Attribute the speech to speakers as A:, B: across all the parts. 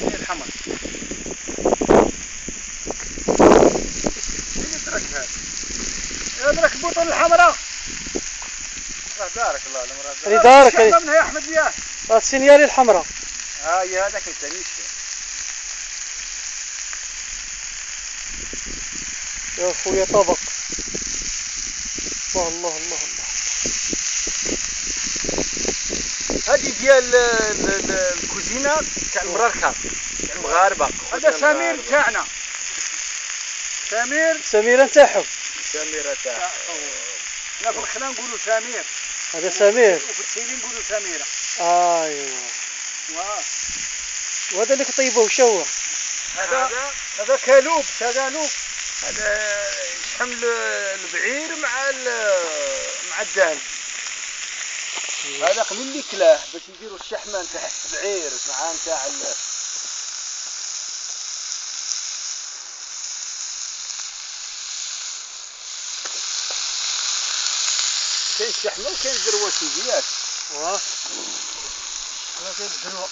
A: هي الحمر. فين يدرك هذا؟ يدرك البطون الحمراء. دارك الله المراد.
B: اللي دارك
A: منها يا احمد ياه.
B: السينيالي الحمراء.
A: هاي هذاك الثاني.
B: يا خويا طبق. الله الله الله الله.
A: هذه ديال الكوزينه تاع المراركه تاع المغاربه. هذا سمير تاعنا.
B: سميره نتاعهم.
A: سميره تاعهم. حنا في الخلا نقولوا سمير.
B: هذا سمير.
A: وفي التيلي نقولوا سميره.
B: ايوا. وهذا اللي كطيبوه شو هو؟
A: هذا كالوب. هذا يشحم البعير مع الدال. هذا قليل اللي كلاه باش يديروا الشحمه نتاع البعير مع نتاع كاين الشحمه وكاين الذروه سيدي ياك. هذا كاين الذروه.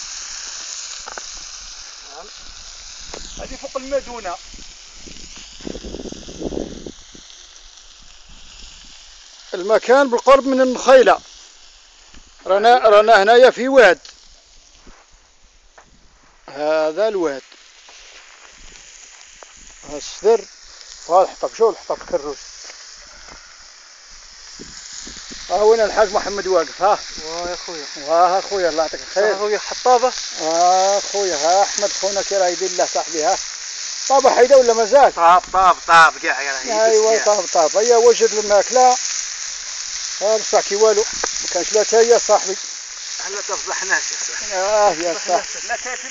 A: هذه فوق المدونه.
C: المكان بالقرب من النخيله. رانا هنايا في واد. هذا الواد. ها السدر. ها الحطب. شو الحطب كروس. ها وين الحاج محمد واقف. ها
B: يا خويا.
C: ها خويا الله يعطيك الخير.
B: خويا حطابه.
C: خويا. ها احمد خونا كي راه يدير الله صاحبي. ها طاب حيده ولا مازال؟
A: طاب كاع راه.
C: ايوا طاب. هيا وجد الماكله. نسمع كي والو. ما كانش لا تايه صاحبي.
A: لا تفضحناش يا
C: يا صاحبي.
A: لا تاي في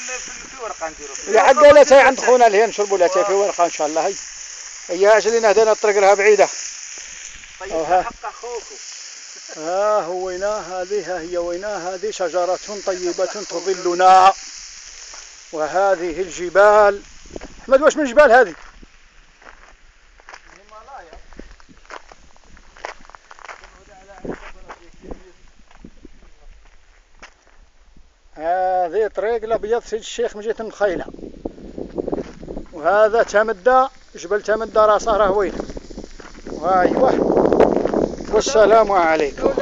A: ورقه نديرو.
C: يا عاد لا تاي عند خونا اللي نشربوا لا تاي في ورقه ان شاء الله. هي اجل لنا هدينا الطريق لها بعيده.
A: طيب حق اخوكم.
C: هو ويناه هذه. هي ويناه هذه شجرة طيبة تظلنا. وهذه الجبال. احمد واش من جبال هذه؟ هذه طريق الابيض سيد الشيخ من جهة النخيلة. وهذا تمدى. جبل تمدى راسه راه وين. ايوه. والسلام عليكم.